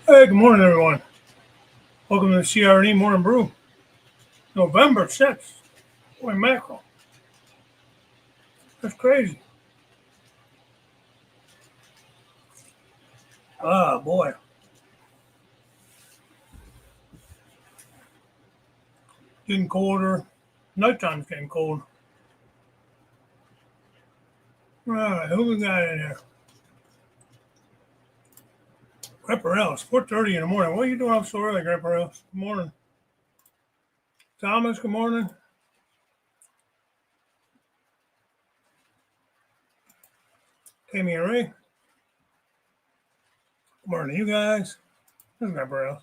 Hey, good morning, everyone. Welcome to the CR&E Morning Brew, November 6th. Boy, mackerel. That's crazy. Ah, boy. Getting colder. Nighttime's getting cold. All right, who we got in here? Grandpa Ellis, 4:30 in the morning. What are you doing up so early, Grandpa Ellis? Good morning. Thomas, good morning. Tammy and Ray. Good morning to you guys. This is Grandpa Ellis.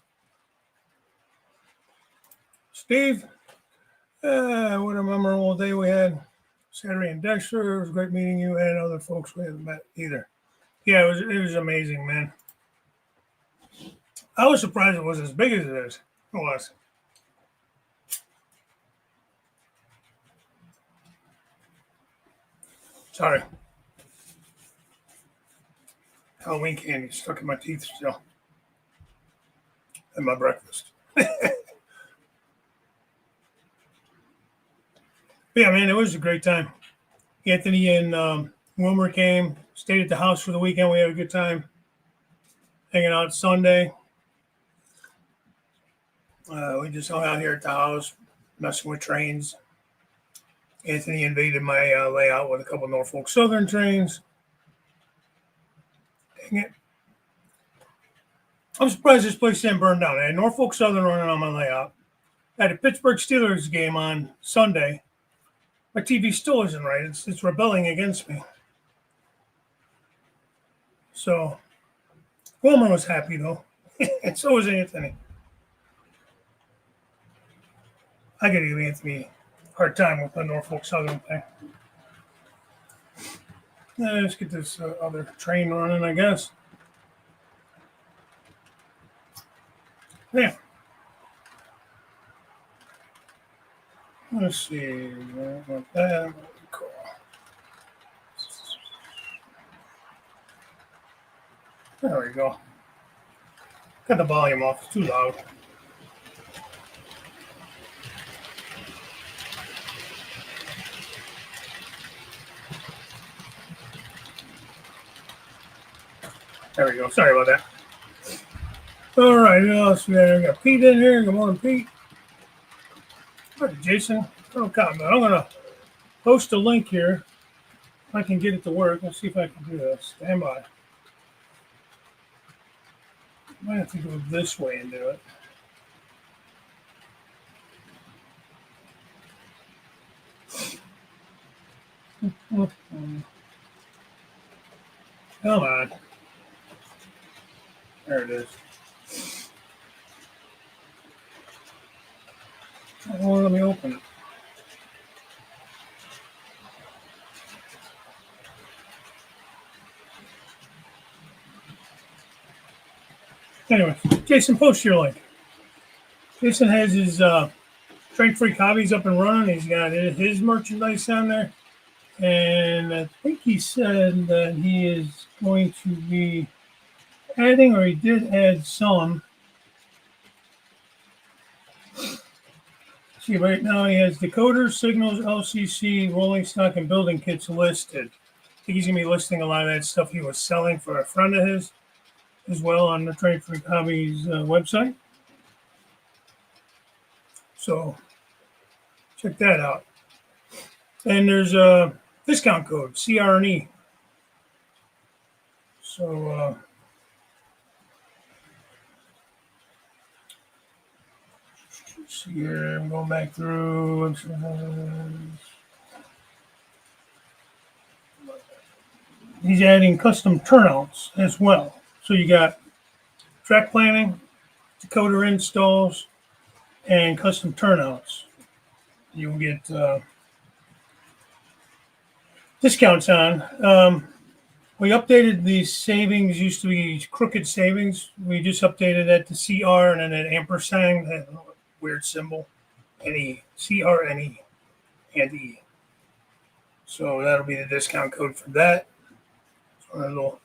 Steve, what a memorable day we had. Saturday in Dexter. It was a great meeting you and other folks we haven't met either. Yeah, it was amazing, man. I was surprised it was as big as it is. It was. Sorry. Halloween candy stuck in my teeth still. And my breakfast. Yeah, man, it was a great time. Anthony and Wilmer came, stayed at the house for the weekend. We had a good time hanging out Sunday. We just hung out here at the house, messing with trains. Anthony invaded my layout with a couple Norfolk Southern trains. Dang it. I'm surprised this place didn't burn down. I had Norfolk Southern running on my layout. I had a Pittsburgh Steelers game on Sunday. My TV still isn't right. It's rebelling against me. So Wilmer was happy though. And so was Anthony. I gotta give Anthony a hard time with the Norfolk Southern thing. Let's get this other train running, I guess. Yeah. Let's see. Cool. There we go. Got the volume off. It's too loud. There we go. Sorry about that. All right. What else we got? We got Pete in here. Good morning, Pete. All right, Jason. Oh, comment. I'm going to post a link here. If I can get it to work. Let's see if I can do this. Stand by. I might have to go this way and do it. Come on. There it is. Oh, let me open it. Anyway, Jason, post your link. Jason has his Train Freak Hobbies up and running. He's got his merchandise on there. And I think he said that he is going to be adding, or he did add some. See, right now he has decoders, signals, LCC, rolling stock, and building kits listed. I think he's going to be listing a lot of that stuff he was selling for a friend of his as well on the Train Freak Hobbies website. So check that out. And there's a discount code, CR&E. So let's see here, I'm going back through. He's adding custom turnouts as well. So you got track planning, decoder installs, and custom turnouts. You will get discounts on. We updated the savings. Used to be crooked savings. We just updated that to CR and then an ampersand, that weird symbol, NE, CR&E, and E. So that'll be the discount code for that. So a little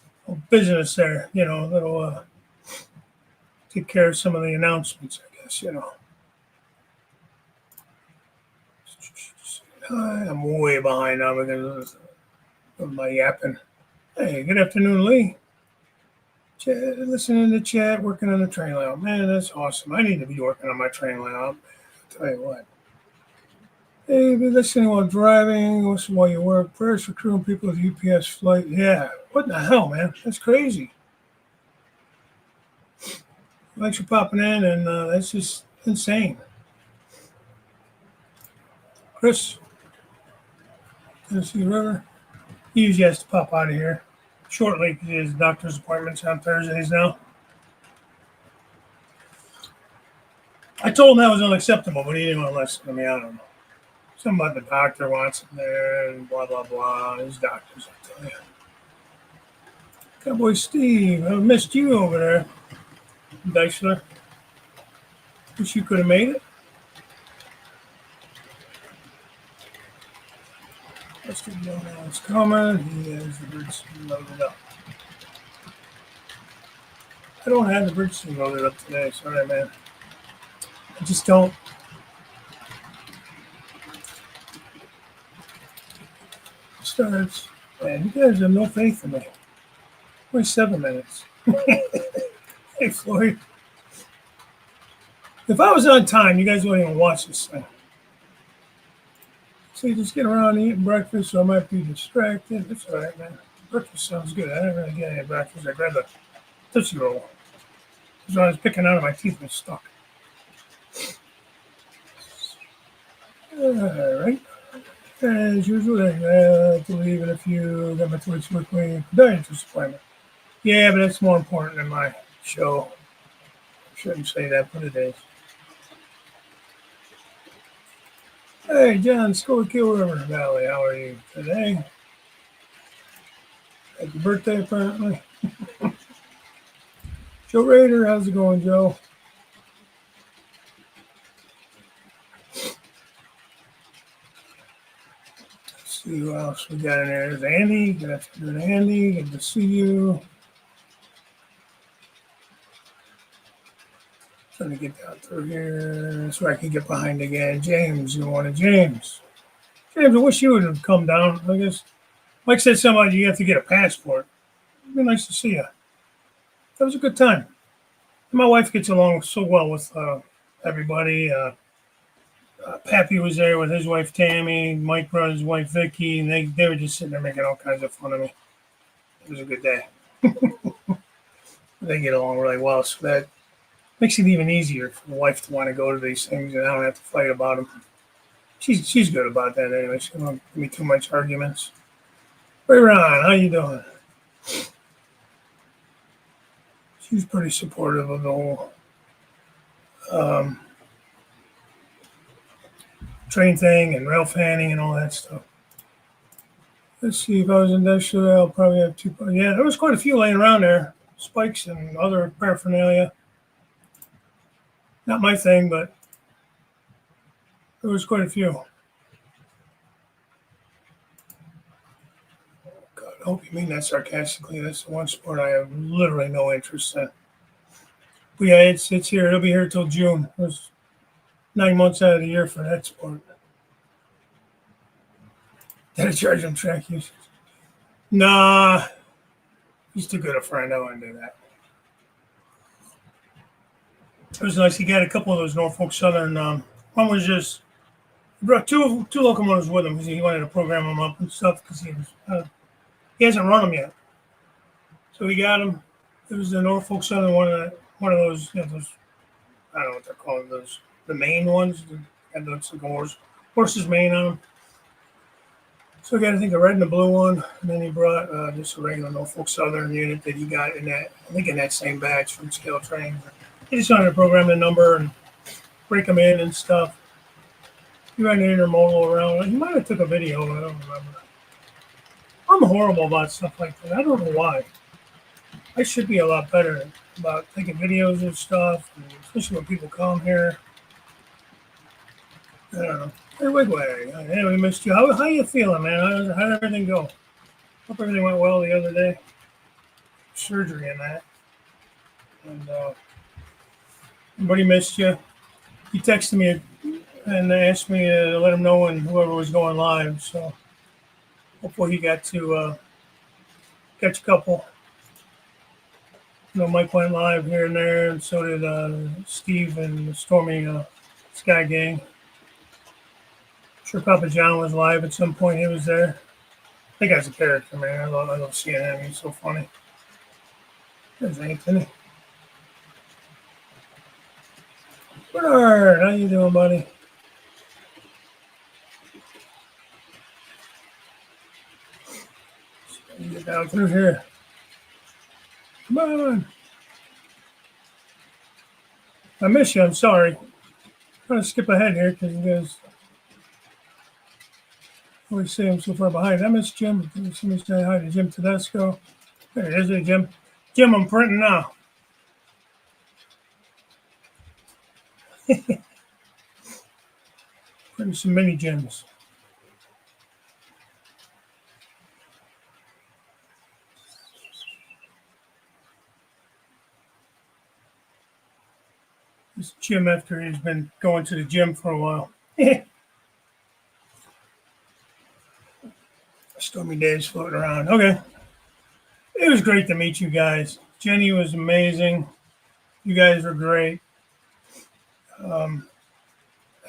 business there, little take care of some of the announcements, I guess, I'm way behind now because of my yapping. Hey, good afternoon, Lee. Listening to chat, working on the train layout. Man, that's awesome. I need to be working on my train layout. I'll tell you what. Hey, be listening while driving, listen while you work. Prayers for crew and people of the UPS flight. Yeah, what the hell, man? That's crazy. Thanks for popping in, and that's just insane. Chris, Tennessee River. He usually has to pop out of here shortly because he has doctor's appointments on Thursdays now. I told him that was unacceptable, but he didn't want to listen to me. I don't know. Something about the doctor wants him there and blah, blah, blah. His doctors, I'll tell you. Cowboy Steve, I missed you over there. Deisler. Wish you could have made it. Let's get going now. It's coming. He has the bridge loaded up. I don't have the bridge loaded up today. Sorry, man. I just don't. Starts. Man, you guys have no faith in me. Only 7 minutes. Hey, Floyd. If I was on time, you guys wouldn't even watch this thing. So you just get around eating breakfast, so I might be distracted. That's all right, man. Breakfast sounds good. I didn't really get any breakfast. I grabbed a Tootsie Roll. Because when I was picking out of my teeth was stuck. All right. As usual, I have to leave in a few. Got my Twitch with me. Podiatrist appointment. Yeah, but that's more important than my show. I shouldn't say that, but it is. Hey, John, Schuylkill River Valley, how are you today? Happy birthday, apparently. Joe Rader, how's it going, Joe? Let's see who else we got in there. There's Andy. Good afternoon, Andy. Good to see you. Trying to get down through here so I can get behind again. James, you wanted James. James, I wish you would have come down. I guess Mike said somebody you have to get a passport. It'd be nice to see you. That was a good time. My wife gets along so well with everybody. Pappy was there with his wife Tammy. Mike brought his wife Vicky, and they were just sitting there making all kinds of fun of me. It was a good day. They get along really well, so that makes it even easier for the wife to want to go to these things, and I don't have to fight about them. She's good about that anyway. She don't give me too much arguments. Hey, Ron, how you doing? She's pretty supportive of the whole train thing and rail fanning and all that stuff. Let's see, if I was industrial, I'll probably have two. Yeah, there was quite a few laying around there. Spikes and other paraphernalia. Not my thing, but there was quite a few. God, I hope you mean that sarcastically. That's the one sport I have literally no interest in. But yeah, it's here. It'll be here till June. There's 9 months out of the year for that sport. Did I charge him track usage? Nah, he's too good a friend. I wouldn't do that. It was nice. He got a couple of those Norfolk Southern. One was just he brought two locomotives with him because he wanted to program them up and stuff because he hasn't run them yet. So he got them. It was the Norfolk Southern one of those. Those I don't know what they're called. Those the main ones. Had those horse's mane on them. So I got, I think, the red and the blue one, and then he brought just a regular Norfolk Southern unit that he got in that same batch from Scale Train. He just wanted to program the number and break them in and stuff. He ran the intermodal around. He might have took a video, but I don't remember. I'm horrible about stuff like that. I don't know why. I should be a lot better about taking videos of stuff, especially when people come here. I don't know. Hey, Wigwag. Hey, we missed you. How you feeling, man? How did everything go? Hope everything went well the other day. Surgery and that. And Everybody missed you. He texted me and asked me to let him know when whoever was going live. So hopefully he got to catch a couple. Mike went live here and there, and so did Steve and the Stormy Sky Gang. I'm sure Papa John was live at some point. He was there. That guy's a character, man. I love seeing him. He's so funny. There's Anthony. Bernard, how you doing, buddy? Get down through here. Come on. I miss you. I'm sorry. I'm trying to skip ahead here because you guys always say I'm so far behind. I miss Jim. Somebody say hi to Jim Tedesco. There it is, hey, Jim. Jim, I'm printing now. Printing some mini Jims. This Jim after he's been going to the gym for a while. Stormy days floating around. Okay. It was great to meet you guys. Jenny was amazing. You guys were great.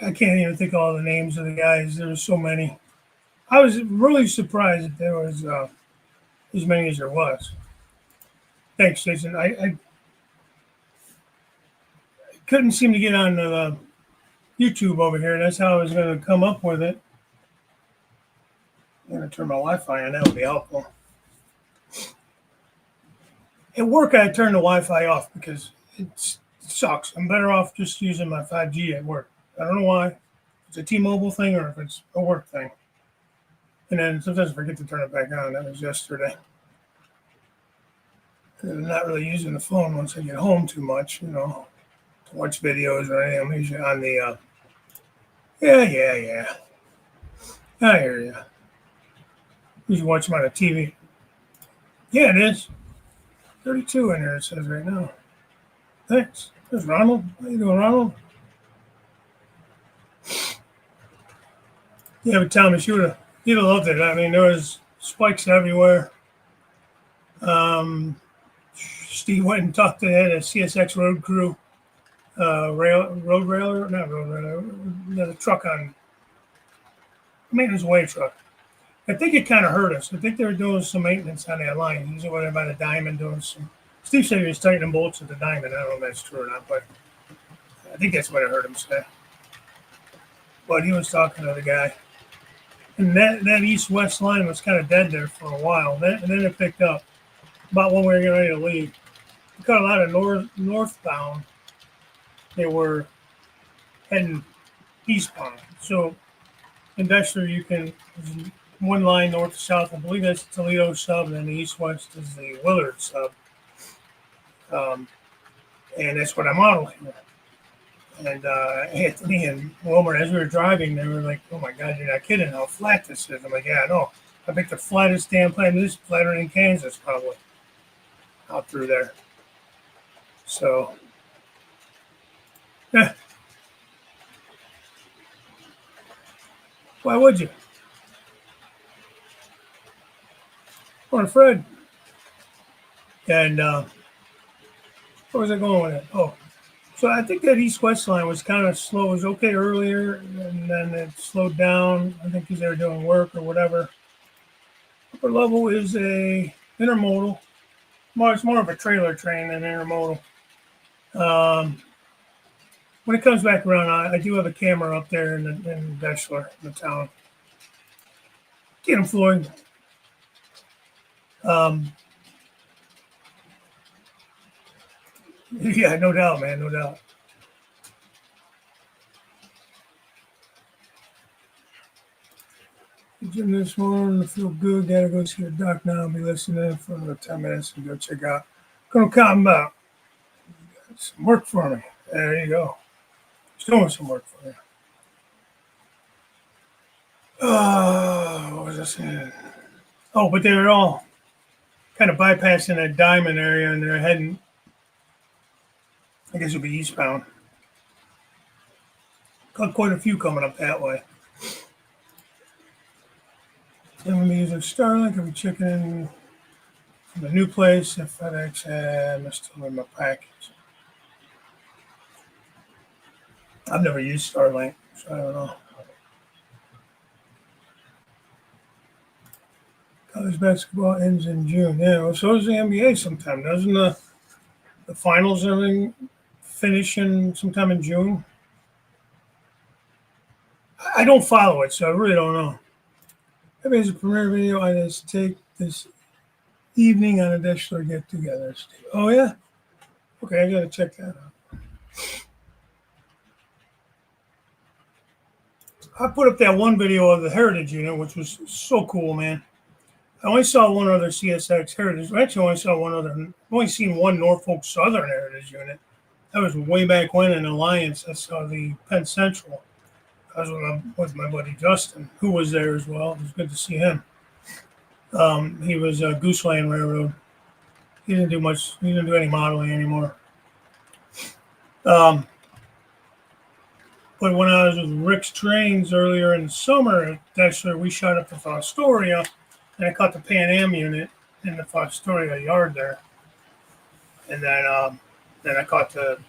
I can't even think of all the names of the guys. There were so many. I was really surprised that there was as many as there was. Thanks, Jason. I couldn't seem to get on YouTube over here. That's how I was going to come up with it. I'm going to turn my Wi-Fi on. That would be helpful. At work, I turned the Wi-Fi off because it sucks. I'm better off just using my 5G at work. I don't know why. If it's a T-Mobile thing or if it's a work thing. And then sometimes I forget to turn it back on. That was yesterday. And I'm not really using the phone once I get home too much, to watch videos or anything. I'm usually on the, yeah. I hear you. Usually watch them on the TV. Yeah, it is. 32 in there, it says right now. Thanks. There's Ronald. How you doing, Ronald? Yeah, but Thomas, you'd have loved it. I mean, there was spikes everywhere. Steve went and talked to the head of CSX road crew, the truck on maintenance way truck. I think it kind of hurt us. I think they were doing some maintenance on that line. He was over there by the diamond doing some. Steve said he was tightening bolts at the diamond. I don't know if that's true or not, but I think that's what I heard him say. But he was talking to the guy. And that east-west line was kind of dead there for a while. And then it picked up about when we were getting ready to leave. We caught a lot of northbound. They were heading eastbound. So industrial, you can one line north to south. I believe that's the Toledo sub, and then the east-west is the Willard sub. And that's what I modeled here. And Anthony and Wilmer, as we were driving, they were like, "Oh my God, you're not kidding! How flat this is!" I'm like, "Yeah, I know. I think the flattest damn plane is flatter than Kansas, probably out through there." So, yeah. Why would you? Morning, Fred. And where was I going with it? Oh. So I think that east-west line was kind of slow. It was okay earlier, and then it slowed down. I think because they were doing work or whatever. Upper level is a intermodal. It's more of a trailer train than intermodal. When it comes back around, I do have a camera up there in Deshler, in the town. Get him, Floyd. Yeah, no doubt, man, no doubt. Jim this morning, I feel good. Gotta go see the doc now. I'll be listening for another 10 minutes and go check out. Gonna come out. Some work for me. There you go. He's doing some work for me. What was I saying? Oh, but they were all kind of bypassing that diamond area and they're heading, I guess it'll be eastbound. Got quite a few coming up that way. I'm going to be using Starlink. I'll be checking in from the new place at FedEx, and I'm still in my package. I've never used Starlink, so I don't know. College basketball ends in June. Yeah, well, so does the NBA sometime. Doesn't the finals and everything finish in sometime in June? I don't follow it, so I really don't know. Maybe it's a premiere video I just take this evening on a Deshler get together. Oh, yeah? Okay, I got to check that out. I put up that one video of the Heritage unit, which was so cool, man. I only saw one other CSX Heritage. Actually, I only saw one other. I've only seen one Norfolk Southern Heritage unit. That was way back when in Alliance. I saw the Penn Central. I was with my buddy Justin, who was there as well. It was good to see him. He was Goose Lane Railroad. He didn't do much. He didn't do any modeling anymore. But when I was with Rick's Trains earlier in the summer, actually we shot up to Fostoria, and I caught the Pan Am unit in the Fostoria yard there, and then I caught the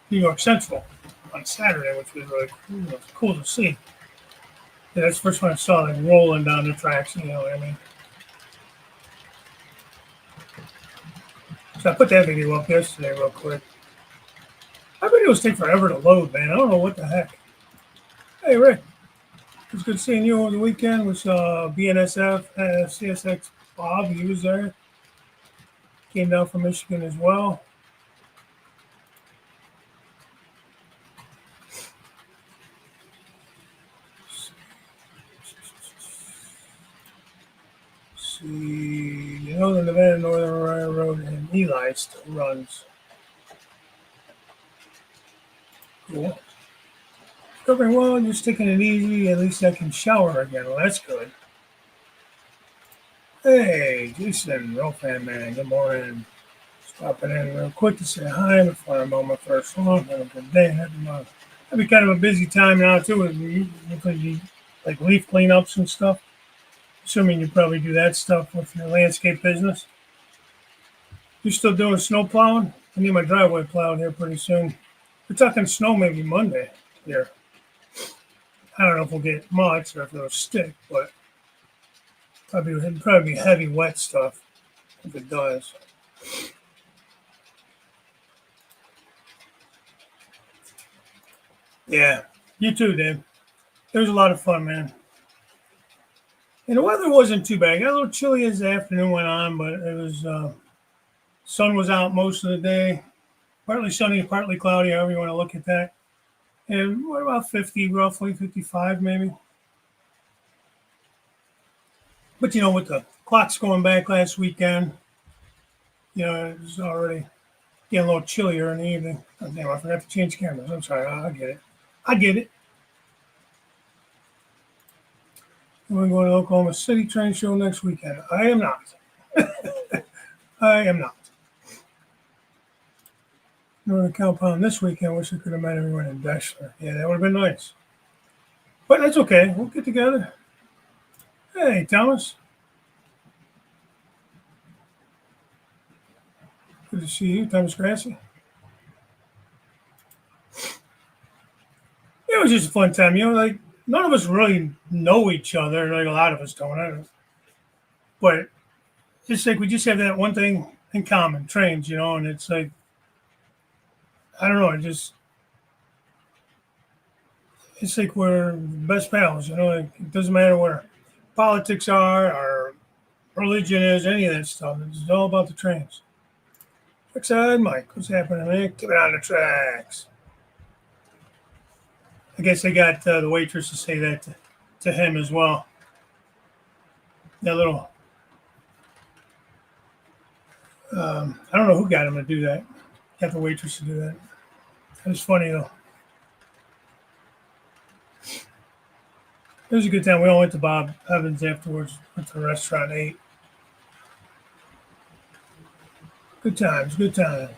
New York Central on Saturday, which was really cool. It was cool to see. Yeah, that's the first one I saw like rolling down the tracks. You know what I mean? So I put that video up yesterday real quick. My videos take forever to load, man. I don't know what the heck. Hey, Rick. It was good seeing you over the weekend. We saw BNSF, CSX Bob. He was there. Came down from Michigan as well. See, the Nevada Northern Railroad and Eli still runs. Cool. Covering well, just taking it easy. At least I can shower again. Well, that's good. Hey, Jason, real fan man. Good morning. Stopping in real quick to say hi before I'm on my first one. Have a good day. Happy month. That'd be kind of a busy time now too, like leaf cleanups and stuff. Assuming you probably do that stuff with your landscape business. You still doing snow plowing? I need my driveway plowed here pretty soon. We're talking snow maybe Monday here. I don't know if we'll get much or if it'll stick, but it'd probably be heavy, wet stuff if it does. Yeah, you too, Dave. It was a lot of fun, man. And the weather wasn't too bad. It got a little chilly as the afternoon went on, but it was sun was out most of the day. Partly sunny, partly cloudy, however you want to look at that. And what about 50, roughly 55 maybe? But with the clocks going back last weekend, it was already getting a little chillier in the evening. Oh, damn, I forgot to change cameras. I'm sorry. I get it. I get it. We're going to Oklahoma City train show next weekend. I am not. I am not. Northern Compound this weekend. Wish I could have met everyone in Deshler. Yeah, that would have been nice. But that's okay. We'll get together. Hey, Thomas. Good to see you, Thomas Grassy. It was just a fun time. Like none of us really know each other. Like a lot of us don't. But it's like we just have that one thing in common, trains, and it's like, I don't know, it's like we're best pals, like it doesn't matter what our politics are, our religion is, any of that stuff. It's all about the trains. Trackside Mike, what's happening, man? Keep it on the tracks. I guess I got the waitress to say that to him as well. That little, I don't know who got him to do that. Got the waitress to do that. It was funny though. It was a good time. We all went to Bob Evans afterwards. Went to the restaurant, ate. Good times, good times.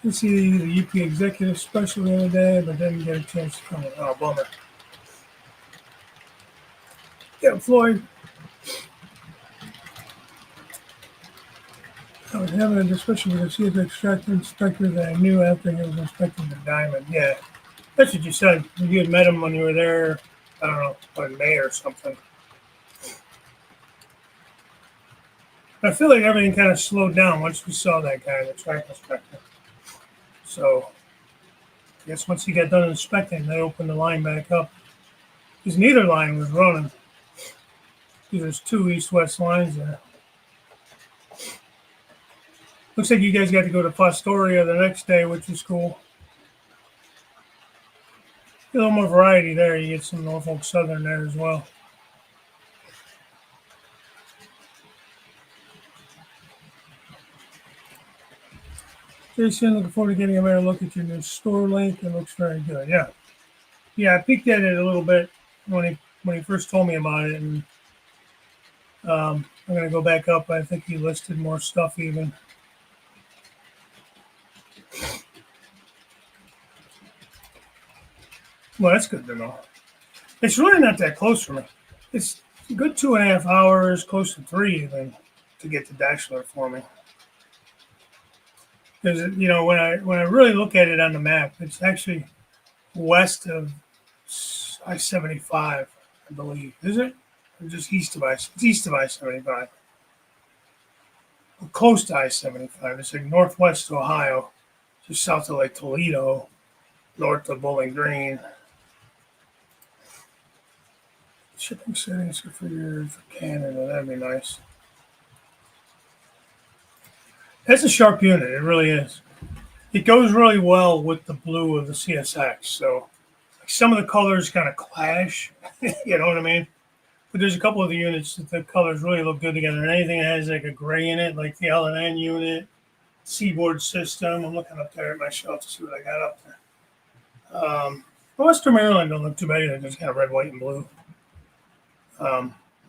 You see the UP executive special the other day, but didn't get a chance to come. Oh, bummer. Yeah, Floyd. I was having a discussion with a chief extractor inspector that I knew after he was inspecting the diamond. Yeah, that's what you said. You had met him when you were there, I don't know, in May or something. I feel like everything kind of slowed down once we saw that guy, the track inspector. So I guess once he got done inspecting, they opened the line back up. Because neither line was running. There's two east-west lines there. Looks like you guys got to go to Fostoria the next day, which is cool. A little more variety there. You get some Norfolk Southern there as well. Jason, looking forward to getting a better look at your new store link. It looks very good. Yeah. Yeah, I peeked at it a little bit when he first told me about it, and I'm gonna go back up. I think he listed more stuff even. Well, that's good to know. It's really not that close for me. It's a good 2.5 hours, close to 3 even, to get to Dashler for me. Because when I really look at it on the map, it's actually west of I-75, I believe. Is it? Or just east of It's east of I-75. Well, close to I-75. It's like northwest Ohio, just south of like Toledo, north of Bowling Green. Shipping settings for Canada. That'd be nice. That's a sharp unit. It really is. It goes really well with the blue of the CSX. So like, some of the colors kind of clash. You know what I mean? But there's a couple of the units that the colors really look good together. And anything that has like a gray in it, like the L&N unit, Seaboard system. I'm looking up there at my shelf to see what I got up there. Western Maryland don't look too bad either. Just kind of red, white, and blue.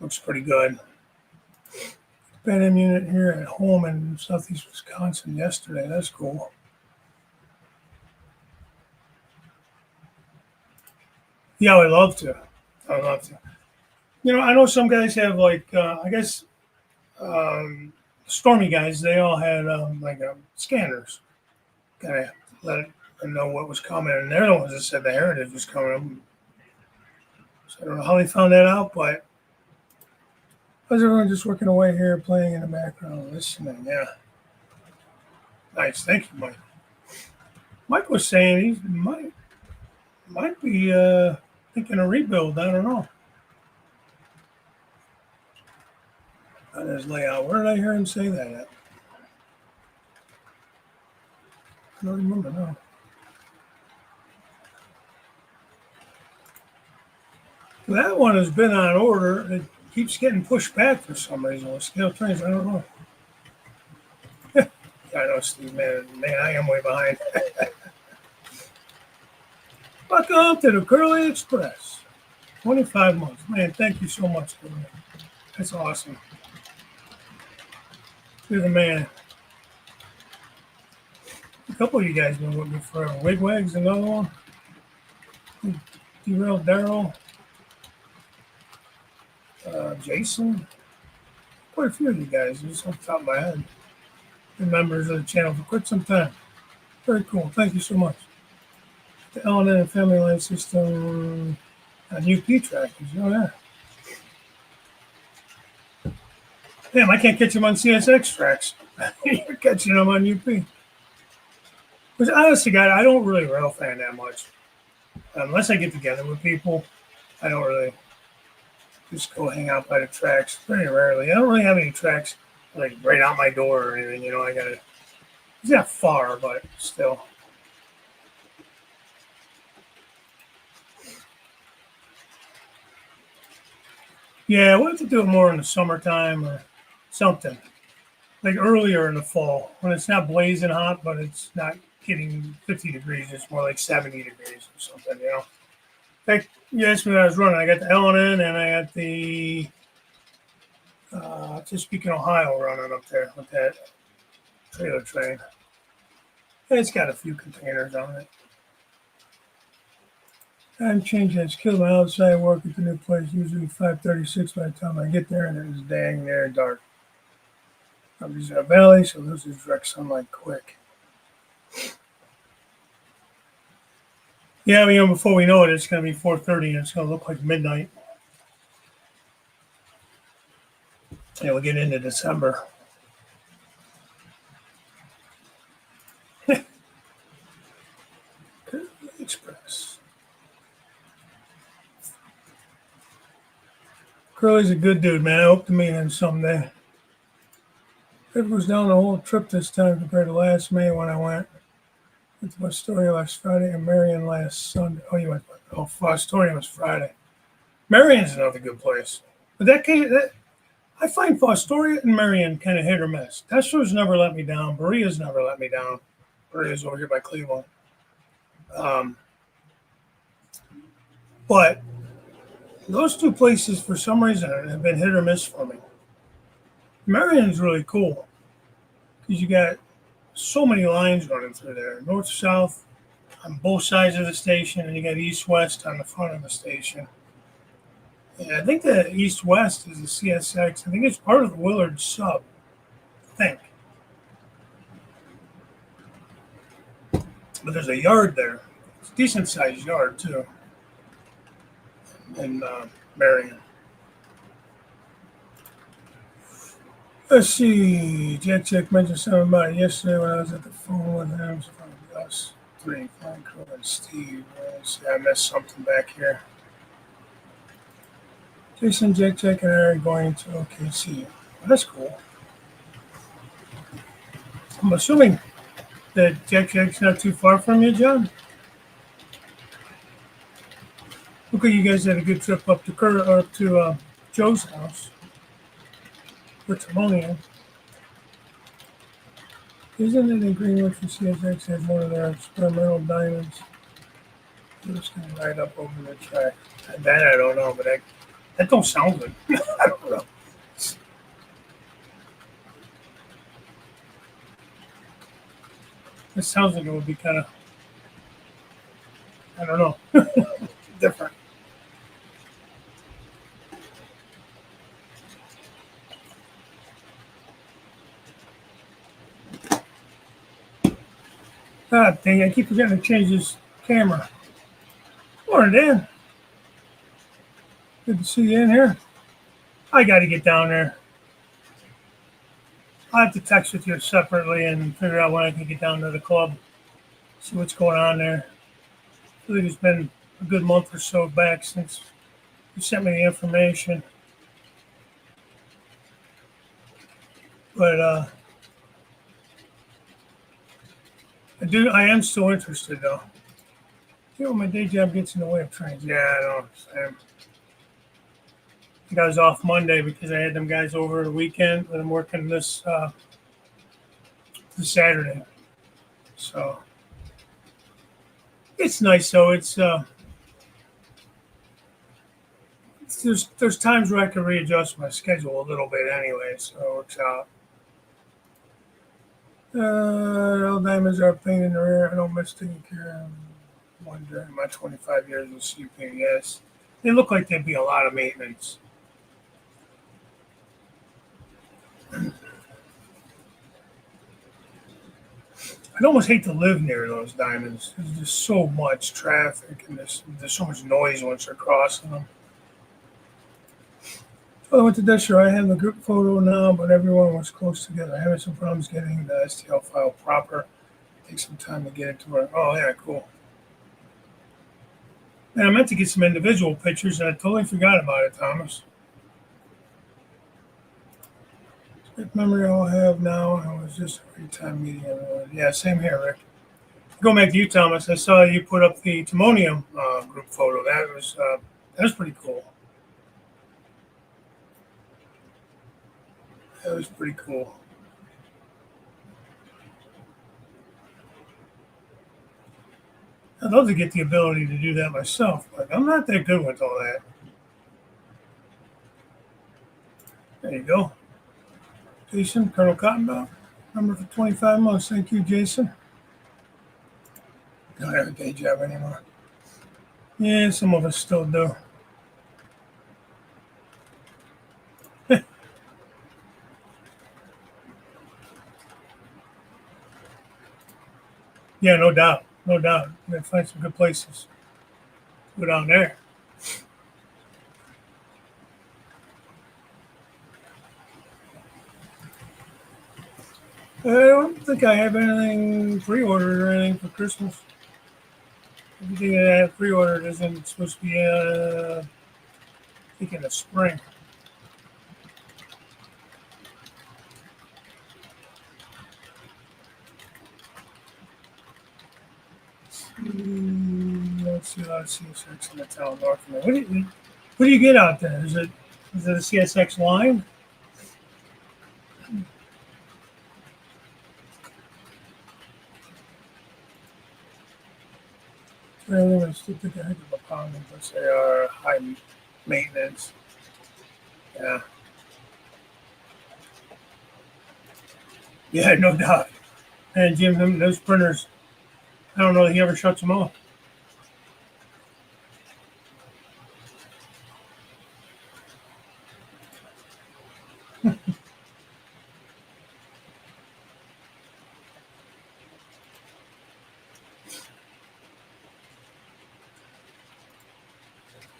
Looks pretty good. Pan Am unit here at home in southeast Wisconsin yesterday. That's cool. Yeah, I would love to. I would love to. I know some guys have like, I guess, Stormy guys. They all had like scanners, kind of let them know what was coming, and they're the ones that said the Heritage was coming. So I don't know how they found that out, but how's everyone just working away here, playing in the background, listening? Yeah, nice. Thank you, Mike. Mike was saying he might be thinking a rebuild. I don't know. On his layout. Where did I hear him say that at? I don't remember now. That one has been on order. It keeps getting pushed back for some reason with scale trains. I don't know. I know, Steve, man, I am way behind. Welcome to the Curly Express. 25 months. Man, thank you so much, Curly. That's awesome. You're the man. A couple of you guys been with me forever. Wigwag's another one. Derailed Daryl. Jason. Quite a few of you guys, just off the top of my head. Been members of the channel for quite some time. Very cool. Thank you so much. The L&N and Family Line System on UP trackers. Oh, yeah. Damn, I can't catch them on CSX tracks. You're catching them on UP. Which, honestly, God, I don't really rail fan that much. Unless I get together with people, I don't really just go hang out by the tracks. Very rarely. I don't really have any tracks like right out my door or anything. It's not far, but still. Yeah, we'll have to do it more in the summertime or something. Like earlier in the fall when it's not blazing hot, but it's not getting 50 degrees. It's more like 70 degrees or something. In fact, you asked me when I was running. I got the L&N and I got the Chesapeake, Ohio running up there with that trailer train. It's got a few containers on it. Time change has killed my outside work at the new place. Usually 5:36 by the time I get there, and it is dang near dark. I'm using a valley, so loses direct sunlight quick. Yeah, before we know it, it's going to be 4:30, and it's going to look like midnight. Yeah, we'll get into December. Express. Curly's a good dude, man. I hope to meet him someday. It was down the whole trip this time compared to last May when I went. Went to Fostoria last Friday and Marion last Sunday. Oh, you went. Oh, Fostoria was Friday. Marion's another good place. But I find Fostoria and Marion kind of hit or miss. Testro's never let me down. Berea's never let me down. Berea's over here by Cleveland. Um, but those two places, for some reason, have been hit or miss for me. Marion's really cool because you got so many lines running through there, north south on both sides of the station, and you got east west on the front of the station. Yeah, I think the east west is the CSX. I think it's part of the Willard sub. I think, but there's a yard there. It's a decent sized yard too in Marion. Let's see. Jack mentioned something about it yesterday when I was at the phone with him. So us three, Franco and Steve. See, I missed something back here. Jason, Jack, and I are going to OKC. Well, that's cool. I'm assuming that Jack's not too far from you, John. Look like you guys had a good trip up to Joe's house for Timonium. Isn't it in Greenwood for CSX has one of their experimental diamonds? They're just going to ride up over the track. That I don't know, but that don't sound good. I don't know. It sounds like it would be kind of, I don't know, different. God dang, I keep forgetting to change this camera. Morning, Dan. Good to see you in here. I got to get down there. I'll have to text with you separately and figure out when I can get down to the club, see what's going on there. I feel like it's been a good month or so back since you sent me the information. But I am still interested though. You know, my day job gets in the way of trains. Yeah, I know. I think I was off Monday because I had them guys over the weekend, but I'm working this Saturday. So it's nice though. There's times where I can readjust my schedule a little bit anyway, so it works out. All diamonds are a pain in the rear. I don't miss taking care of them. One during my 25 years of sleeping. Yes, they look like they'd be a lot of maintenance. I'd almost hate to live near those diamonds. There's just so much traffic and there's so much noise once you're crossing them. So I went to Desher. I have the group photo now, but everyone was close together. I having some problems getting the STL file proper. Take some time to get it to where. Oh yeah, cool. And I meant to get some individual pictures, and I totally forgot about it, Thomas. Good memory I'll have now. It was just a great time meeting everyone. Yeah, same here, Rick. Go back to you, Thomas. I saw you put up the Timonium group photo. That was pretty cool. That was pretty cool. I'd love to get the ability to do that myself, but I'm not that good with all that. There you go. Jason, Colonel Cottonmouth, number for 25 months. Thank you, Jason. don't have a day job anymore. Yeah, some of us still do. Yeah, no doubt. No doubt. You gotta find some good places to go down there. I don't think I have anything pre-ordered or anything for Christmas. Everything that I have pre-ordered isn't supposed to be, I think, in the spring. Let's see a lot of CSX in the town north of me. What do you get out there? Is it a CSX line? I still think a heck of a pound unless they are high maintenance. Yeah. Yeah, no doubt. And Jim, those printers, I don't know that he ever shuts them off.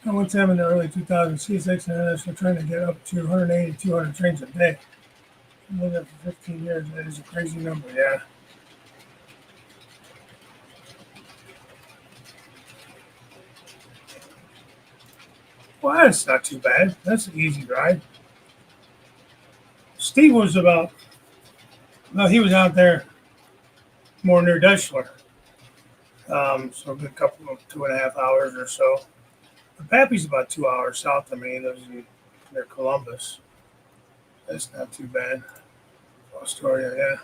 I went to them in the early 2000s, CSX and NS were trying to get up to 180, 200 trains a day. I did that for 15 years. That is a crazy number, yeah. Well, that's not too bad. That's an easy ride. Steve was about, well, he was out there more near Deschler. So a good couple of 2.5 hours or so. But Pappy's about 2 hours south of me. He lives near Columbus. That's not too bad. Astoria, yeah.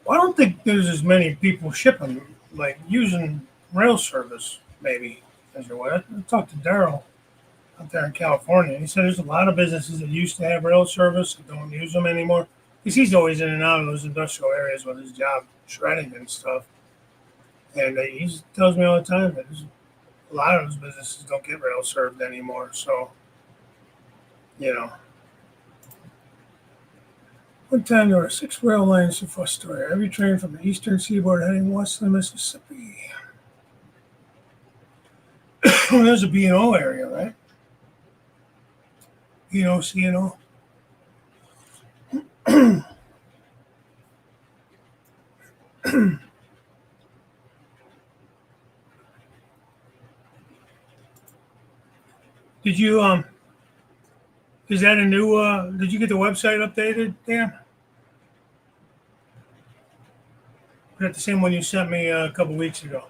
Well, I don't think there's as many people shipping, like using rail service, maybe, as there were. I talked to Daryl out there in California. He said there's a lot of businesses that used to have rail service that don't use them anymore. Because he's always in and out of those industrial areas with his job, shredding and stuff. And he tells me all the time that a lot of those businesses don't get rail served anymore. So, you know, one time there were 6 rail lines to Fostoria. Every train from the eastern seaboard heading west to the Mississippi. There's a B&O area, right? B&O, C&O. Did you is that a new did you get the website updated, Dan? Is that the same one you sent me a couple weeks ago?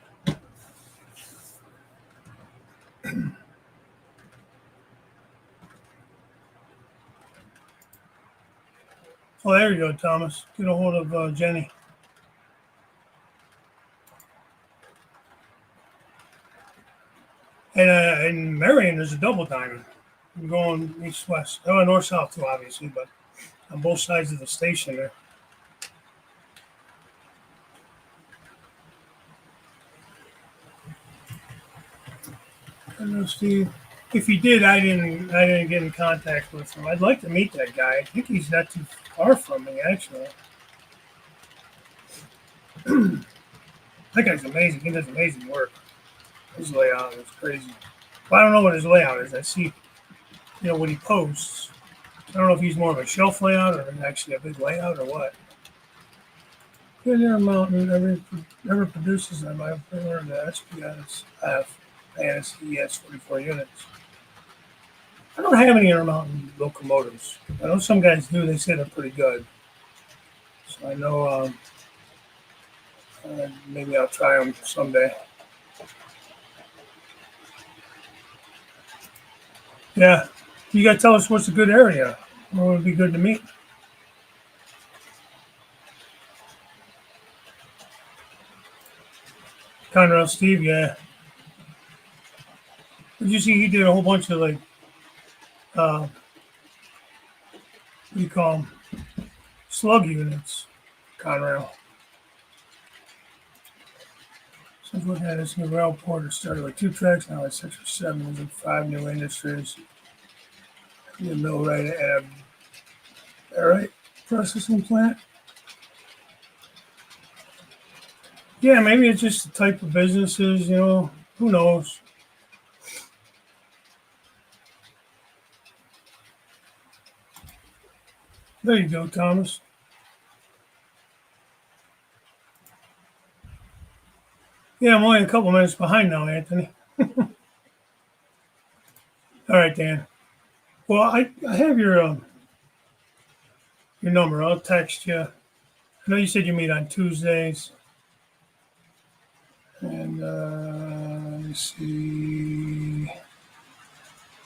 Oh, there you go, Thomas. Get a hold of Jenny. And in Marion, there's a double diamond. I'm going east west. Oh, north south too, obviously, but on both sides of the station there. I don't know, Steve. If he did, I didn't get in contact with him. I'd like to meet that guy. I think he's not too far from me, actually. That guy's amazing. He does amazing work. His layout is crazy. Well, I don't know what his layout is. I see, what he posts. I don't know if he's more of a shelf layout or actually a big layout or what. Good Mountain never produces them. I've heard the SPS F and CES 44 units. I don't have any Intermountain locomotives. I know some guys do. They say they're pretty good. So I know maybe I'll try them someday. Yeah. You got to tell us what's a good area. What would be good to meet? Conrail Steve, yeah. Did you see he did a whole bunch of uh, what do you call them? Slug units, Conrail. Since we had this new rail port, it started with 2 tracks, now it's 6 or 7. There's like 5 new industries. The mill right at all right, processing plant. Yeah, maybe it's just the type of businesses, who knows? There you go, Thomas. Yeah, I'm only a couple minutes behind now, Anthony. All right, Dan. Well, I have your number. I'll text you. I know you said you meet on Tuesdays. And let me see.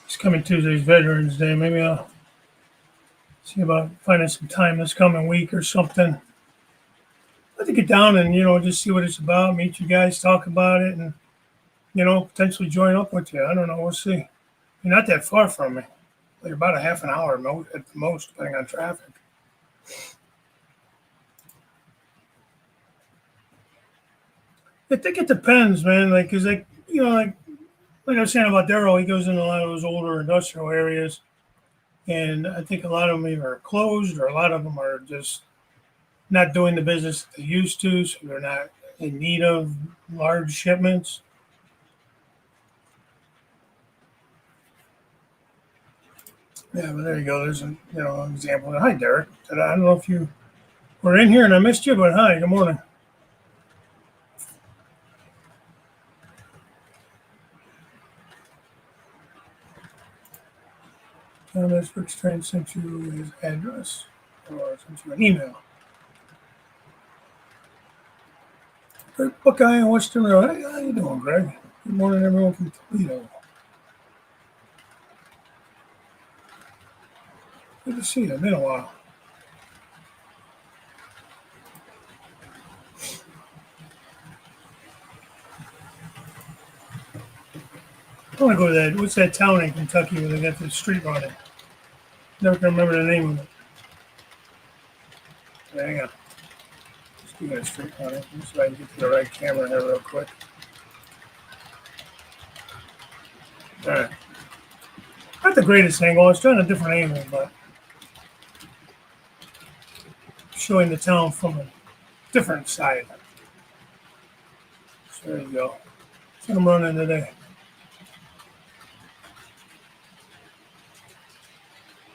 It's coming Tuesday's Veterans Day. Maybe I'll see about finding some time this coming week or something. I'd like to get down and, just see what it's about, meet you guys, talk about it, and, potentially join up with you. I don't know. We'll see. You're not that far from me. Like about a half an hour at the most, depending on traffic. I think it depends, man. Like, cause like I was saying about Daryl, he goes into a lot of those older industrial areas, and I think a lot of them either are closed or a lot of them are just not doing the business that they used to, so they're not in need of large shipments. Yeah, but there you go. There's an example. Hi, Derek. I don't know if you were in here and I missed you, but hi, good morning. Thomas Brickstrain sent you his address or sent you an email. Greg Buckeye in Western Road. Hey, how you doing, Greg? Good morning, everyone from Toledo. Good to see you. It's been a while. I want to go to that. What's that town in Kentucky where they got the street running? Never can remember the name of it. Hang on. Speaking of street running, let's see if I can get to the right camera here real quick. All right. Not the greatest angle. I was trying a different angle, but showing the town from a different side. So there you go. That's what I'm running today.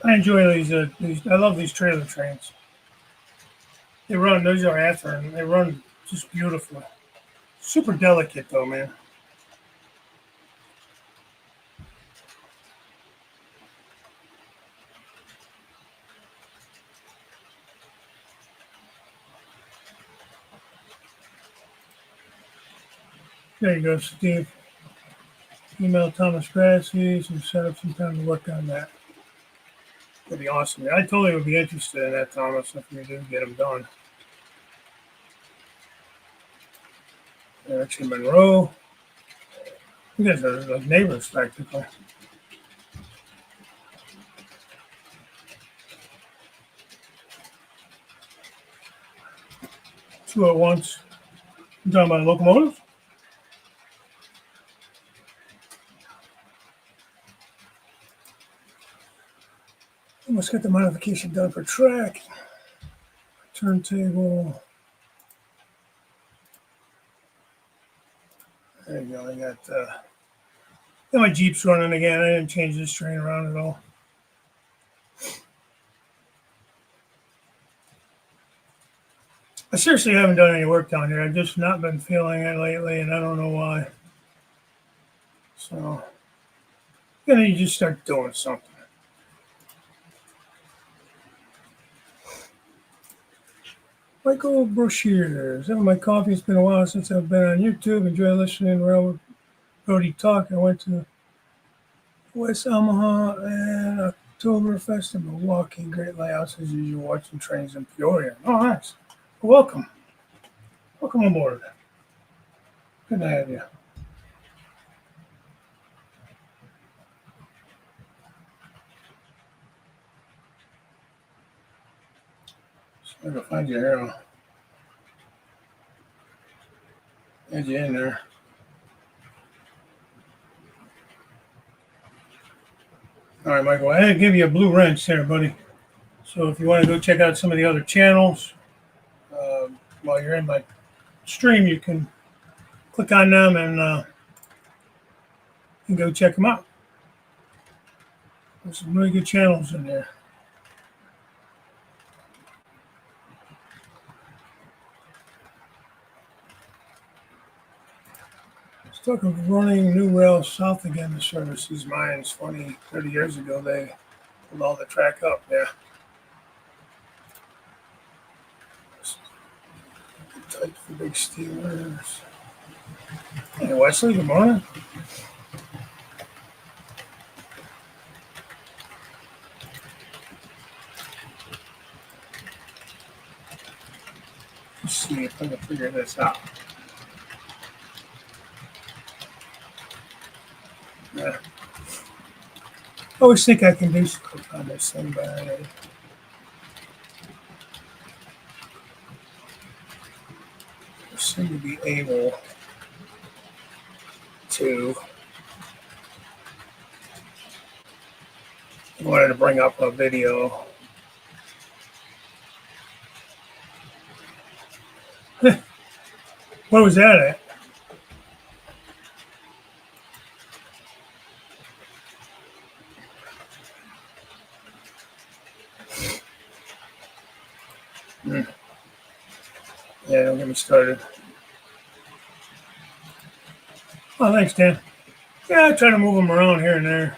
I enjoy these. I love these trailer trains. They run. Those are Athearn. They run just beautifully. Super delicate though, man. There you go, Steve. Email Thomas Grassi and set up some time to work on that. That'd be awesome. I totally would be interested in that, Thomas, if you do get them done. Actually, Monroe. You guys are like neighbors, practically. Two at once. You talking about locomotives? Almost got the modification done for track. Turntable. There you go. I got my Jeep's running again. I didn't change this train around at all. I seriously haven't done any work down here. I've just not been feeling it lately, and I don't know why. So, you just start doing something. Michael Brochure. Having my coffee. It's been a while since I've been on YouTube. Enjoy listening to Roadie talk. I went to West Omaha and Oktoberfest in Milwaukee. Great layouts as usual. Watching trains in Peoria. Oh, nice. Welcome. Welcome aboard. Good to have you. I'm gonna find you here. I'll add you in there. All right, Michael. I had to give you a blue wrench there, buddy. So if you want to go check out some of the other channels while you're in my stream, you can click on them and go check them out. There's some really good channels in there. Stuck of running new rails south again to service these mines 20, 30 years ago. They pulled all the track up. Yeah. Tight for big steamers. Hey, Wesley, good morning. Let's see if I can figure this out. Yeah. I always think I can do stuff on this thing, but I seem to be able to. I wanted to bring up a video. What was that at? Yeah, don't get me started. Oh, thanks, Dan. Yeah, I try to move them around here and there.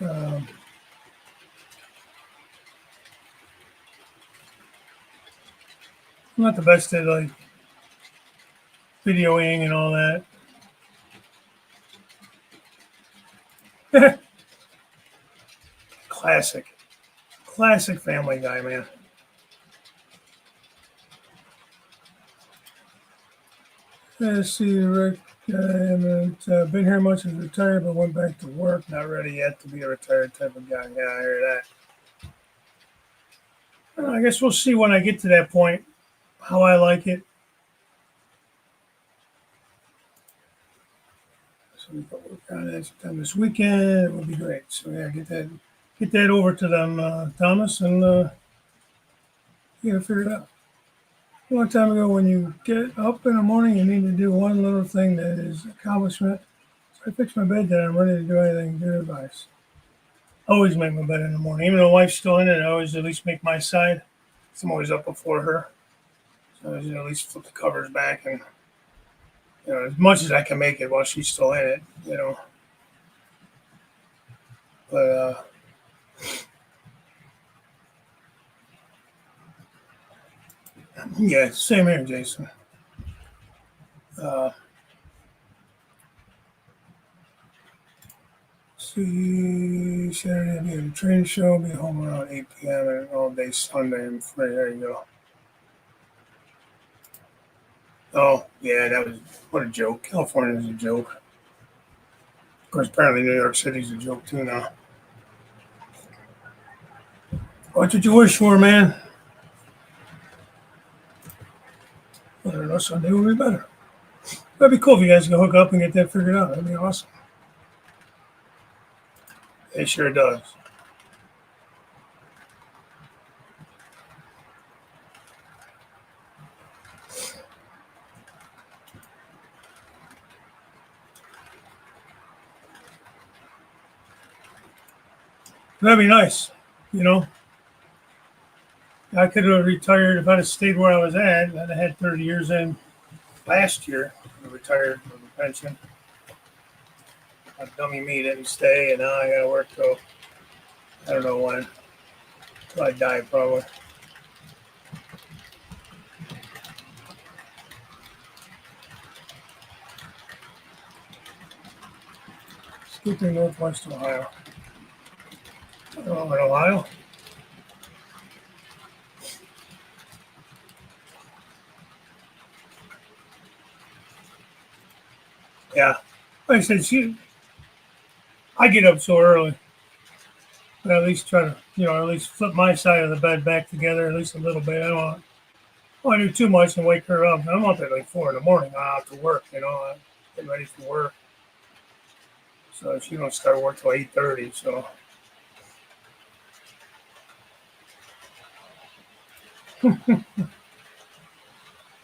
I'm not the best at like videoing and all that. Classic Family Guy, man. Let's see, Rick. I haven't been here much as retired, but went back to work. Not ready yet to be a retired type of guy. Yeah, I hear that. I guess we'll see when I get to that point how I like it. So we can work on that sometime this weekend. It will be great. So yeah, get that over to them, Thomas, and get it figured out. A long time ago, when you get up in the morning, you need to do one little thing that is accomplishment. So I fix my bed, then I'm ready to do anything. Good advice. Always make my bed in the morning. Even though wife's still in it, I always at least make my side. I'm always up before her. So I at least flip the covers back and, as much as I can make it while she's still in it. But, yeah, same here, Jason. See, Saturday I'll be at a train show. Be home around 8 p.m. and all day Sunday. I'm free. There you go. Oh, yeah, what a joke. California is a joke. Of course, apparently New York City's a joke too now. Watch what you wish for, man. I don't know, Sunday will be better. That'd be cool if you guys can hook up and get that figured out. That'd be awesome. It sure does. That'd be nice. I could have retired if I'd have stayed where I was at. I'd have had 30 years in last year. I retired from the pension. A dummy me didn't stay, and now I got to work till I don't know when. Till I die, probably. Skipping Northwest Ohio. Oh, in Ohio? Yeah. Like I said, I get up so early. But at least try to, at least flip my side of the bed back together at least a little bit. I don't want to do too much and wake her up. I'm up at like 4 in the morning. I have to work, getting ready for work. So she don't start work till 8:30. So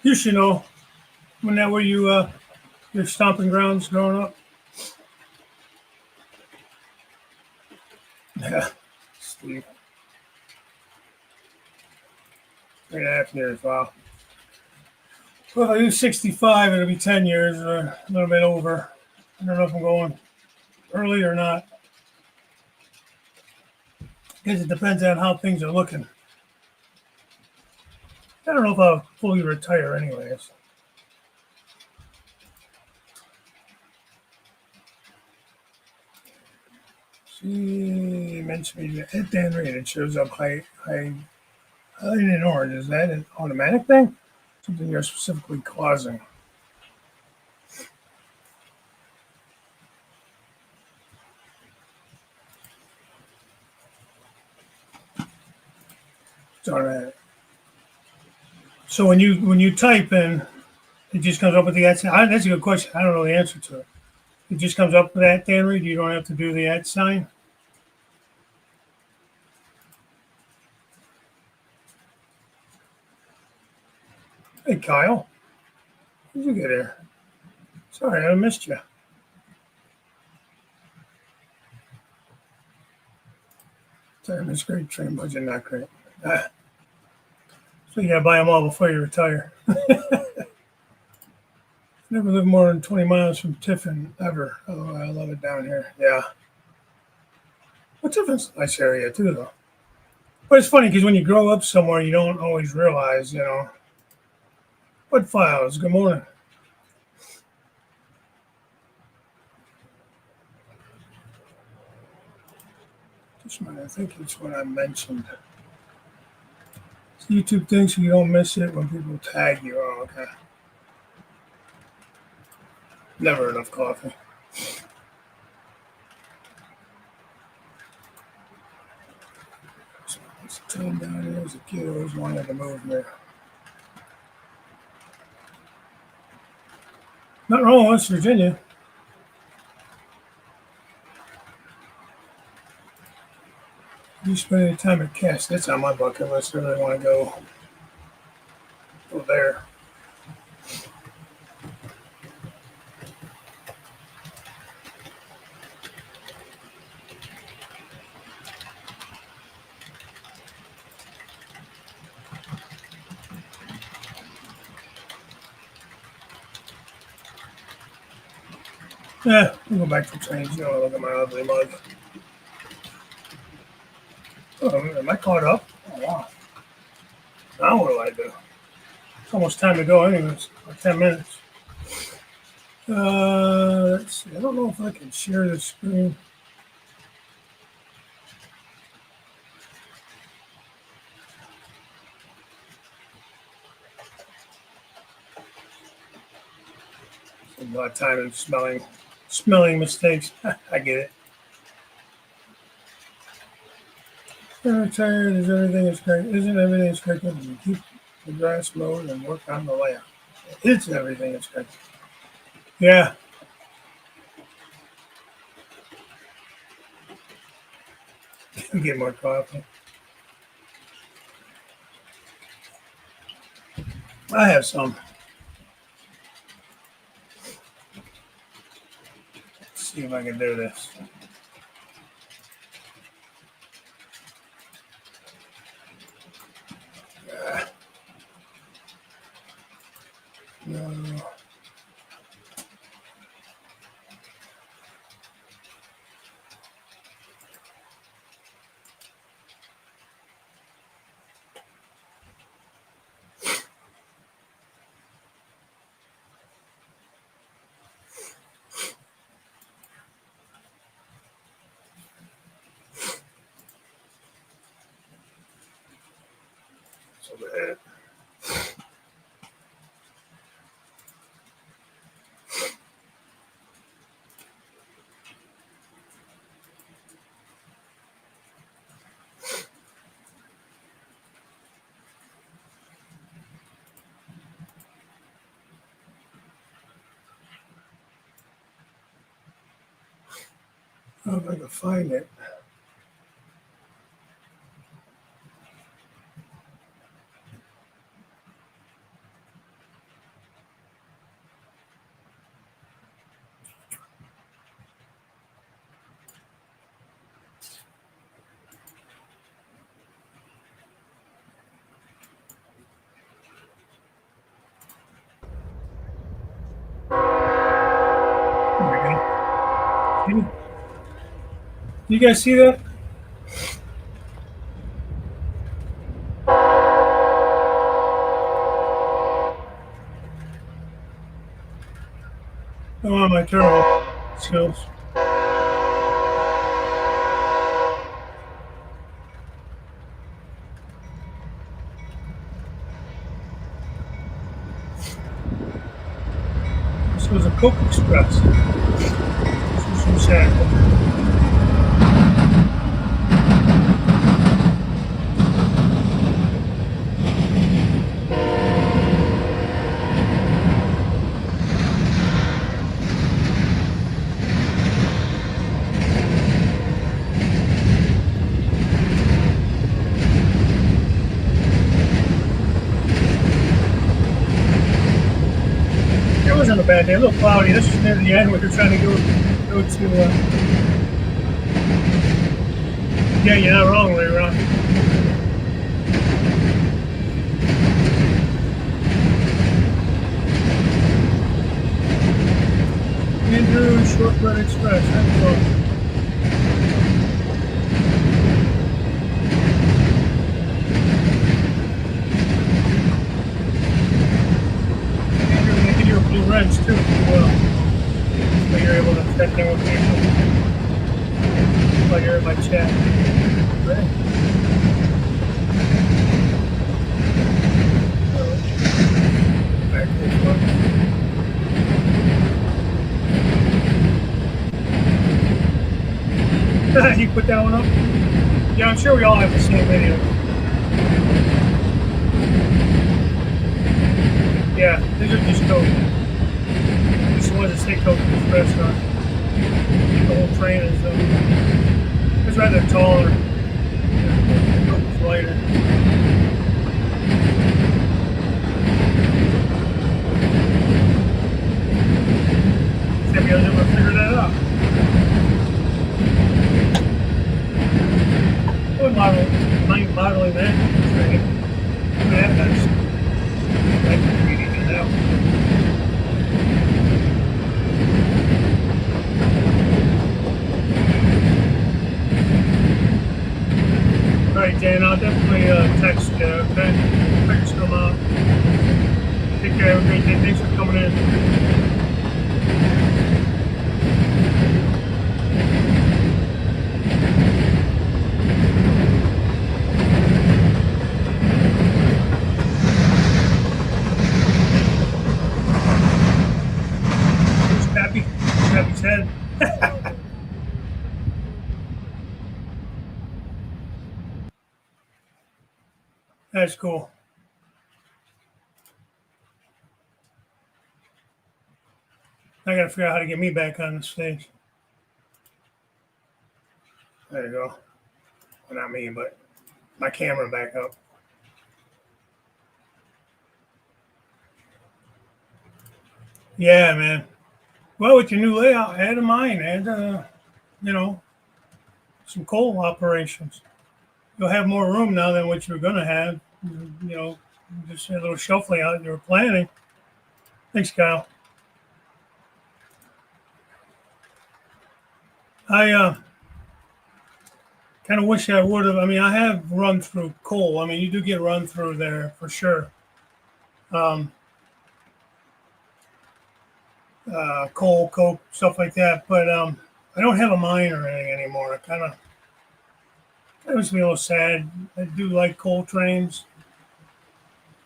you should know when that were your stomping grounds growing up. Yeah, Steve, 3.5 years. Wow. Well, if I do 65, it'll be 10 years or a little bit over. I don't know if I'm going early or not. I guess it depends on how things are looking. I don't know if I'll fully retire, anyways. She mentioned me at Dan Reed. It shows up highlighted in orange. Is that an automatic thing? Something you're specifically causing? It's automatic. So when you type in, it just comes up with the ad sign. That's a good question. I don't know the answer to it. It just comes up with that, Dan Reed. You don't have to do the ad sign. Hey, Kyle. Did you get here? Sorry, I missed you. Sorry, it's great. Train budget, not great. So you gotta buy them all before you retire. Never lived more than 20 miles from Tiffin, ever. Oh, I love it down here. Yeah. Well, Tiffin's a nice area, too, though. But it's funny because when you grow up somewhere, you don't always realize, What files? Good morning. Just a minute. I think it's what I mentioned. It's a YouTube thing so you don't miss it when people tag you. Oh, okay. Never enough coffee. It's a train down here. As a kid, I always wanted to move here. Not wrong, West Virginia. You spend any time at Cass? That's on my bucket list. I really want to go there. Yeah, we'll go back to trains. Look at my ugly mug. Oh, am I caught up? Oh, wow. Now what do I do? It's almost time to go, anyways. Like 10 minutes. Let's see. I don't know if I can share the screen. A lot of time in smelling mistakes. I get it. I'm tired. Is everything is correct? Isn't everything is correct? You keep the grass mowed and work on the layout. It's everything is correct. Yeah. Get more coffee. I have some. Let's see if I can do this. No. So bad. Oh, if I can find it. There we go. You guys see that? Oh, my turtle skills. This was a Coke Express. This was some sad. It wasn't a bad day. A little cloudy. This is near the end where they're trying to go to. Yeah, you're not wrong, Ray Ron. Andrew Shortbread Express. That's close. Andrew, they give you a blue wrench too, as well. So you're able to check in with people while you're in my chat. Right. Back to this one. You put that one up? Yeah, I'm sure we all have the same video. Yeah, these are just Coke. These are the ones that say Coke Express on. The whole train is it's rather taller. The Coke is lighter. Have you guys ever figured that out? Modeling that train. That's like reading it out. All right, Dan, I'll definitely text you, okay? If I just come out. Take care. Have a great day. Thanks for coming in. Pappy's head. That's cool. I gotta figure out how to get me back on the stage. There you go. Well, not me, but my camera back up. Yeah, man. Well, with your new layout, add a mine, add you know, some coal operations. You'll have more room now than what you're gonna have. You know, just a little shelf layout you were planning. Thanks, Kyle. I kind of wish I would have. I mean, I have run through coal. I mean, you do get run through there for sure. Um, Coal, coke, stuff like that. But I don't have a mine or anything anymore. I kind of it makes me a little sad. I do like coal trains.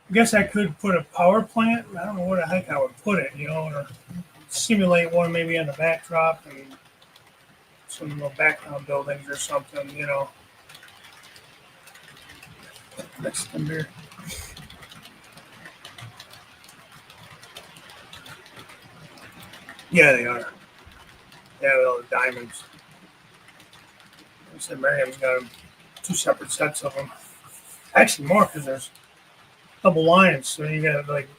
I guess I could put a power plant. I don't know where the heck I would put it, or simulate one maybe on the backdrop and some little background buildings or something. Next time here. Yeah, they are. Yeah, with all the diamonds. I said Miriam's got 2 separate sets of them. Actually, more because there's double lines, so you got like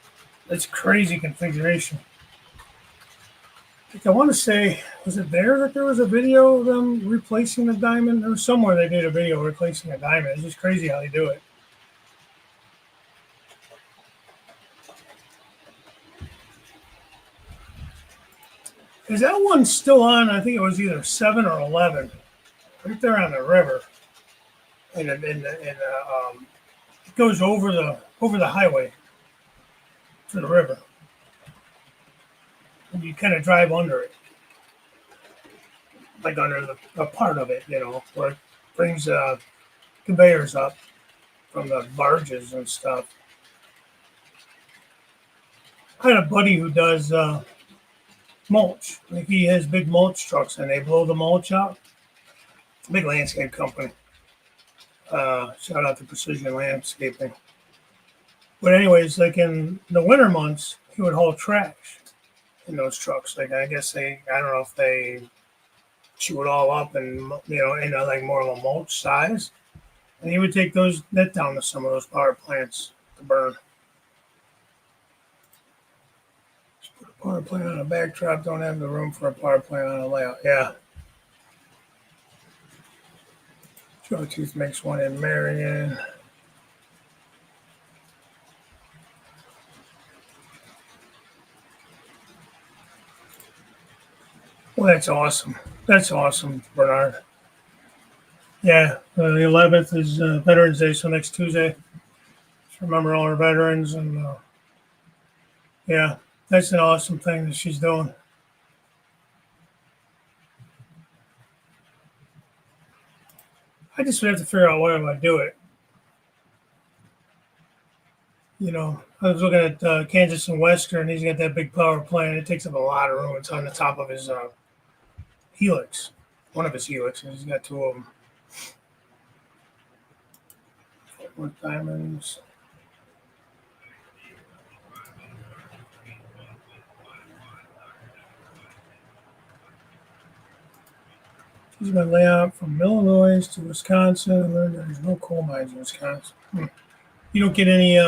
it's crazy configuration. I want to say, was it there that there was a video of them replacing the diamond? There was somewhere they did a video replacing a diamond. It's just crazy how they do it. Is that one still on? I think it was either 7 or 11, right there on the river. And it goes over the highway to the river, and you kind of drive under it, like under a part of it, where it brings conveyors up from the barges and stuff. I had a buddy who does mulch. Like he has big mulch trucks, and they blow the mulch out. Big landscape company. Shout out to Precision Landscaping. But anyways, like in the winter months, he would haul trash in those trucks. Like I guess I don't know if they chew it all up and in like more of a mulch size, and he would take that down to some of those power plants to burn. Just put a power plant on a backdrop. Don't have the room for a power plant on a layout. Yeah. Joe Tooth makes one in Marion. Well, that's awesome. That's awesome, Bernard. Yeah, the 11th is Veterans Day, so next Tuesday. Just remember all our veterans, and yeah, that's an awesome thing that she's doing. I just would have to figure out where I'm going to do it. I was looking at Kansas and Western. He's got that big power plant. It takes up a lot of room. It's on the top of his helix, one of his helixes. He's got 2 of them. With diamonds. He's my layout from Illinois to Wisconsin. I learned there's no coal mines in Wisconsin. You don't get any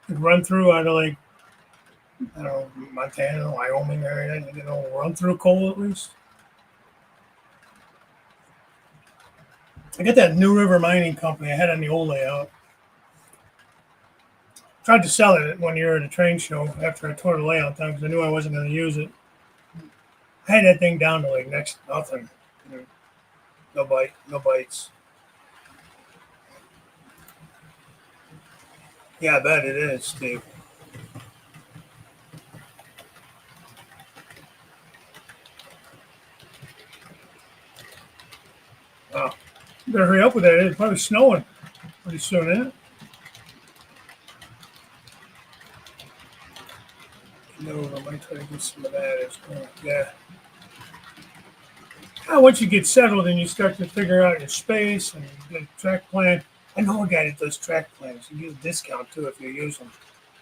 run through out of like, I don't know, Montana, Wyoming area. Run through coal at least. I got that New River Mining Company I had on the old layout. Tried to sell it 1 year at a train show after I tore the layout down because I knew I wasn't going to use it. I had that thing down to like next to nothing. No bites. Yeah, I bet it is, Steve. Oh, better hurry up with that. It's probably snowing pretty soon, isn't it? No, I might try to get some of that. Yeah. Once you get settled and you start to figure out your space and get a track plan. I know a guy that does track plans. You get a discount too if you use them.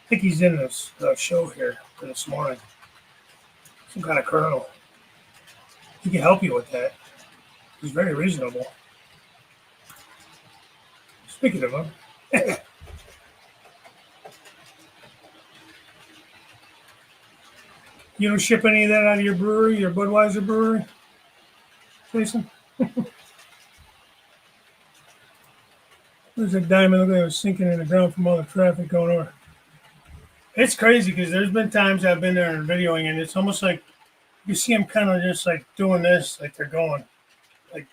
I think he's in this show here for this morning. Some kind of colonel. He can help you with that. He's very reasonable. Speaking of him, you don't ship any of that out of your brewery, your Budweiser brewery, Jason? There's a diamond. Look like it was sinking in the ground from all the traffic going over. It's crazy because there's been times I've been there and videoing, and it's almost like you see them kind of just like doing this, like they're going, like,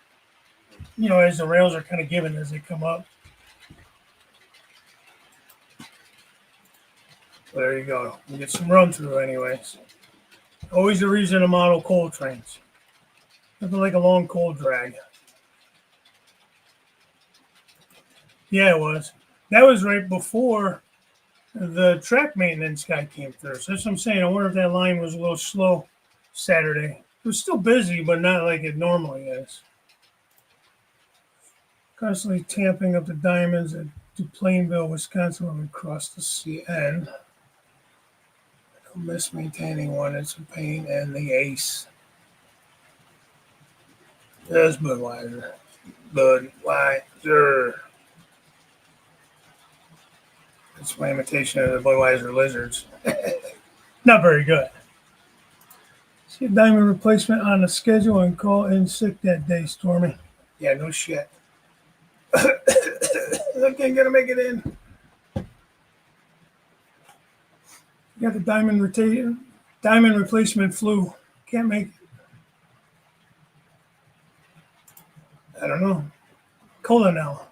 as the rails are kind of given as they come up. Well, there you go. You get some run through, anyways. Always a reason to model coal trains. Nothing like a long coal drag. Yeah, it was. That was right before the track maintenance guy came through. So that's what I'm saying. I wonder if that line was a little slow Saturday. It was still busy, but not like it normally is. Constantly tamping up the diamonds at Plainville, Wisconsin when we cross the CN. Miss maintaining one. It's a pain and the ace. Just Budweiser. Budweiser. That's my imitation of the Budweiser lizards. Not very good. See a diamond replacement on the schedule and call in sick that day, Stormy. Yeah, no shit. I ain't gonna make it in. You got the diamond replacement flu. Can't make it. I don't know. Colonel.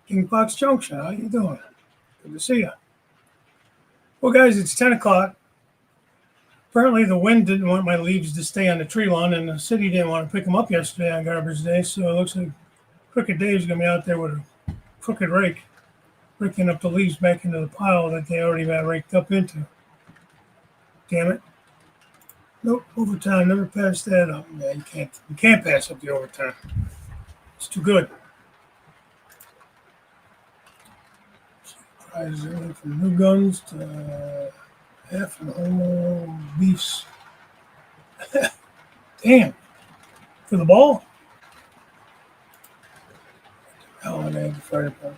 King Fox Junction. How you doing? Good to see you. Well, guys, it's 10 o'clock. Apparently, the wind didn't want my leaves to stay on the tree lawn, and the city didn't want to pick them up yesterday on garbage day. So it looks like Crooked Dave's going to be out there with a crooked rake, raking up the leaves back into the pile that they already got raked up into. Damn it. Nope, overtime. Never passed that up. Yeah, you can't pass up the overtime. It's too good. Prizes everything from new guns to half and whole beefs. Damn. For the ball? Holiday, fire department.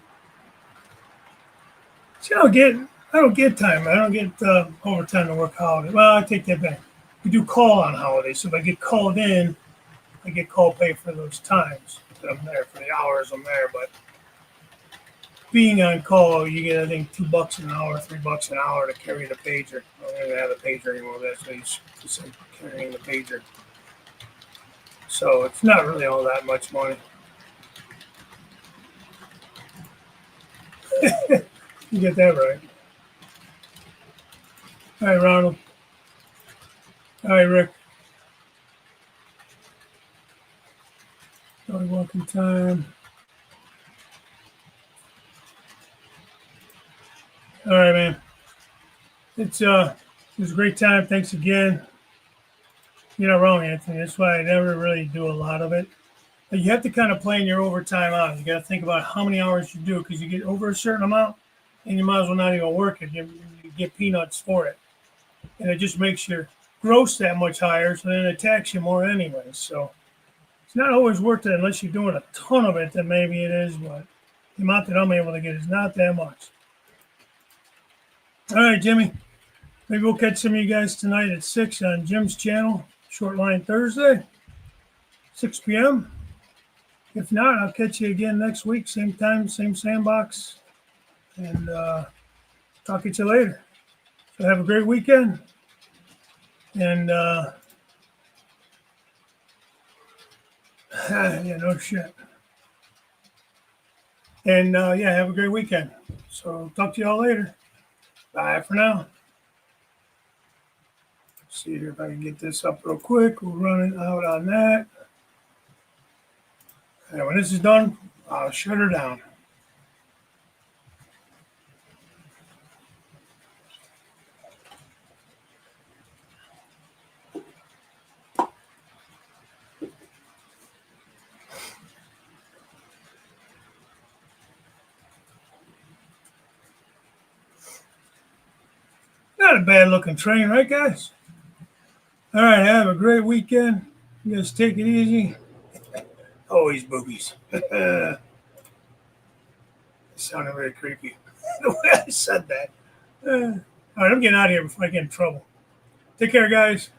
See, I don't get time. I don't get overtime to work holiday. Well, I take that back. We do call on holidays, so if I get called in, I get call pay for those times that I'm there, for the hours I'm there. But being on call, you get, I think, $2 an hour, $3 an hour to carry the pager. I don't even have a pager anymore. That's what he's carrying the pager. So it's not really all that much money. You get that right. All right, Ronald. All right, Rick. Dog walking time. All right, man. It was a great time. Thanks again. You're not wrong, Anthony. That's why I never really do a lot of it. But you have to kind of plan your overtime out. You got to think about how many hours you do, because you get over a certain amount, and you might as well not even work it. You get peanuts for it, and it just makes your gross that much higher. So then it taxes you more anyway. So it's not always worth it unless you're doing a ton of it. Then maybe it is, but the amount that I'm able to get is not that much. All right, Jimmy. Maybe we'll catch some of you guys tonight at 6 on Jim's channel, Short Line Thursday, 6 p.m. If not, I'll catch you again next week, same time, same sandbox, and talk to you later. So have a great weekend, and yeah, no shit. And yeah, have a great weekend. So talk to you all later. Bye for now. See here if I can get this up real quick. We'll run it out on that. And when this is done, I'll shut her down. Not a bad looking train, right, guys? All right, have a great weekend. You guys take it easy. Always boobies. It sounded very creepy the way I said that. All right, I'm getting out of here before I get in trouble. Take care, guys.